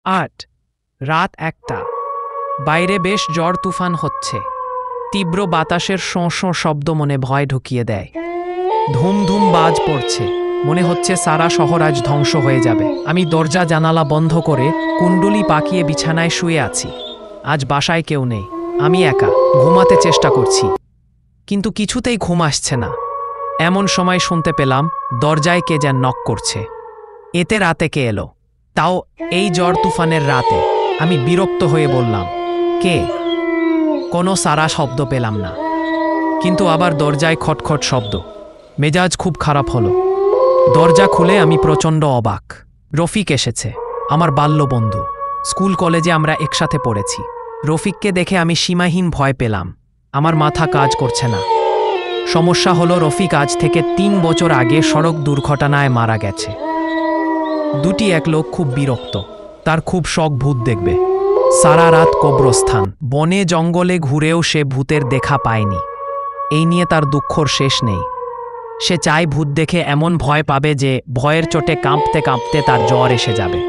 ৮ রাত ১টা। বাইরে বেশ ঝড় তুফান হচ্ছে। তীব্র বাতাসের শোঁ শোঁ শব্দ মনে ভয় ঢুকিয়ে দেয়। ধুম ধুম বাজ পড়ছে। মনে হচ্ছে সারা শহর আজ ধ্বংস হয়ে যাবে। আমি দরজা জানালা বন্ধ করে কুণ্ডুলি পাকিয়ে বিছানায় শুয়ে আছি। আজ বাসায় কেউ নেই, আমি একা। ঘুমাতে চেষ্টা করছি, কিন্তু কিছুতেই ঘুম আসছে না। এমন সময় শুনতে পেলাম দরজায় কে যেন নক করছে। এতে রাতে কে এলো, তাও এই ঝড় তুফানের রাতে? আমি বিরক্ত হয়ে বললাম, কে? কোনো সারা শব্দ পেলাম না, কিন্তু আবার দরজায় খটখট শব্দ। মেজাজ খুব খারাপ হলো। দরজা খুলে আমি প্রচণ্ড অবাক। রফিক এসেছে, আমার বাল্য বন্ধু। স্কুল কলেজে আমরা একসাথে পড়েছি। রফিককে দেখে আমি সীমাহীন ভয় পেলাম। আমার মাথা কাজ করছে না। সমস্যা হলো, রফিক আজ থেকে ৩ বছর আগে সড়ক দুর্ঘটনায় মারা গেছে। এক লোক খুব বিরক্ত, তার খুব শখ ভূত দেখবে। সারা রাত কবরস্থান, বনে জঙ্গলে ঘুরেও সে ভূতের দেখা পায়নি। এই নিয়ে তার দুঃখর শেষ নেই। সে চায় ভূত দেখে এমন ভয় পাবে যে ভয়ের চোটে কাঁপতে কাঁপতে তার জ্বর এসে যাবে,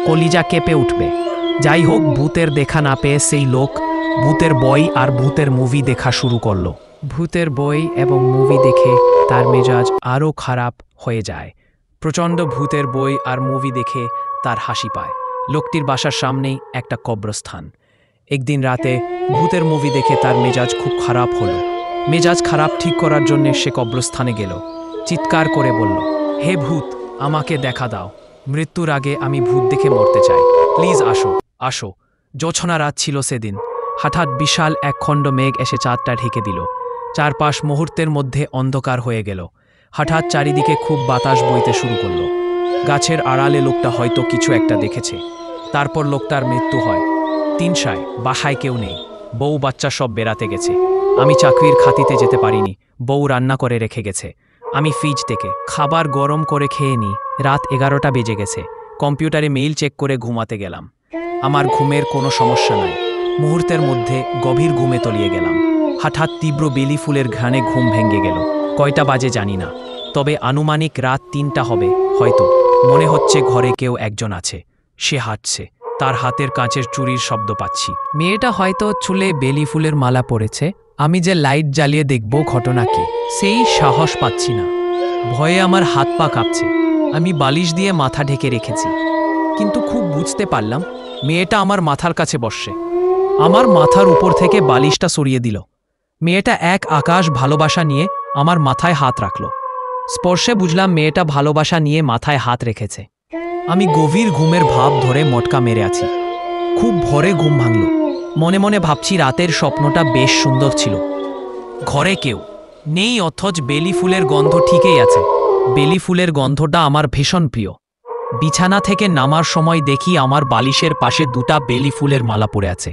কলিজা কেঁপে উঠবে। যাই হোক, ভূতের দেখা না পেয়ে সেই লোক ভূতের বই আর ভূতের মুভি দেখা শুরু করলো। ভূতের বই এবং মুভি দেখে তার মেজাজ আরও খারাপ হয়ে যায়। প্রচণ্ড ভূতের বই আর মুভি দেখে তার হাসি পায়। লোকটির বাসার সামনেই একটা কবরস্থান। একদিন রাতে ভূতের মুভি দেখে তার মেজাজ খুব খারাপ হলো। মেজাজ খারাপ ঠিক করার জন্য সে কবরস্থানে গেল। চিৎকার করে বলল, হে ভূত, আমাকে দেখা দাও। মৃত্যুর আগে আমি ভূত দেখে মরতে চাই, প্লিজ আসো আসো। জোছনা রাত ছিল সেদিন। হঠাৎ বিশাল এক খণ্ড মেঘ এসে চাঁদটা ঢেকে দিল। চারপাশ মুহূর্তের মধ্যে অন্ধকার হয়ে গেল। হঠাৎ চারিদিকে খুব বাতাস বইতে শুরু করল। গাছের আড়ালে লোকটা হয়তো কিছু একটা দেখেছে। তারপর লোকটার মৃত্যু হয়। ৩ বাসায় কেউ নেই, বউ বাচ্চা সব বেড়াতে গেছে। আমি চাকরির খাতিতে যেতে পারিনি, বউ রান্না করে রেখে গেছে। আমি ফ্রিজ থেকে খাবার গরম করে খেয়ে নিই। রাত 11টা বেজে গেছে। কম্পিউটারে মেইল চেক করে ঘুমাতে গেলাম। আমার ঘুমের কোনো সমস্যা নাই। মুহূর্তের মধ্যে গভীর ঘুমে তলিয়ে গেলাম। হঠাৎ তীব্র বেলি ফুলের ঘ্রাণে ঘুম ভেঙে গেল। কয়টা বাজে জানি না, তবে আনুমানিক রাত ৩টা হবে হয়তো। মনে হচ্ছে ঘরে কেউ একজন আছে, সে হাঁটছে। তার হাতের কাঁচের চুরির শব্দ পাচ্ছি। মেয়েটা হয়তো চুলে বেলি ফুলের মালা পরেছে। আমি যে লাইট জ্বালিয়ে দেখব ঘটনা কি, সেই সাহস পাচ্ছি না। ভয়ে আমার হাত পা কাঁপছে। আমি বালিশ দিয়ে মাথা ঢেকে রেখেছি, কিন্তু খুব বুঝতে পারলাম মেয়েটা আমার মাথার কাছে বসছে। আমার মাথার উপর থেকে বালিশটা সরিয়ে দিল। মেয়েটা এক আকাশ ভালোবাসা নিয়ে আমার মাথায় হাত রাখল। স্পর্শে বুঝলাম মেয়েটা ভালোবাসা নিয়ে মাথায় হাত রেখেছে। আমি গভীর ঘুমের ভাব ধরে মটকা মেরে আছি। খুব ভোরে ঘুম ভাঙল। মনে মনে ভাবছি রাতের স্বপ্নটা বেশ সুন্দর ছিল। ঘরে কেউ নেই, অথচ বেলি ফুলের গন্ধ ঠিকই আছে। বেলি ফুলের গন্ধটা আমার ভীষণ প্রিয়। বিছানা থেকে নামার সময় দেখি আমার বালিশের পাশে 2টা বেলি ফুলের মালা পড়ে আছে।